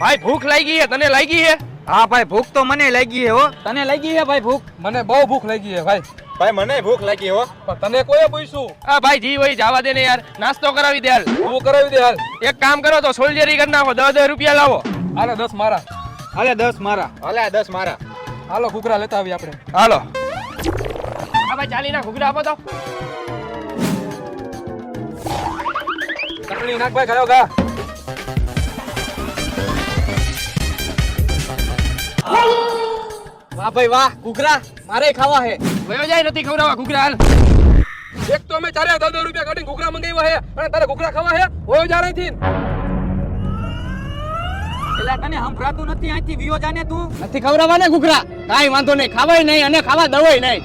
ભાઈ ભૂખ લાગી હે, તને લાગી હે? હા ભાઈ, ભૂખ તો મને લાગી હે હો. તને લાગી હે ભાઈ ભૂખ? મને બહુ ભૂખ લાગી છે ભાઈ. ભાઈ મને ભૂખ લાગી હો. પણ તને કોઈ પૂછ્યું? આ ભાઈ જી હોય જવા દે ને યાર, નાસ્તો કરાવી દે હાલ. તું કરાવી દે હાલ. એક કામ કરો તો સોલ્જરી કરી નાખો, 10 રૂપિયા લાવો. હાલે 10 મારા. હાલે 10 મારા. હાલે 10 મારા. હાલો ઘૂઘરા લેતા આવી આપણે. હાલો. હા ભાઈ ચાલી ના ઘૂઘરા આપો તો. ચટણી નાખ ભાઈ, ખાયો ગા. વાહ ભાઈ વાહ, ઘૂઘરા મારે ખાવા હે. વયો જાય નથી ખવડાવવા ઘૂઘરા હાલ. એક તો અમે 10 રૂપિયા કાઢીને ઘૂઘરા મંગાવ્યા હે અને તારે ઘૂઘરા ખાવા હે? હોય જા અહીંથી. એલા તને સંભળાતું નથી? અહીંથી વિયો જાને તું. નથી ખવડાવવા ને ઘૂઘરા? કાઈ વાંધો નહીં, ખાવાય નહીં અને ખાવા દવાય નહીં.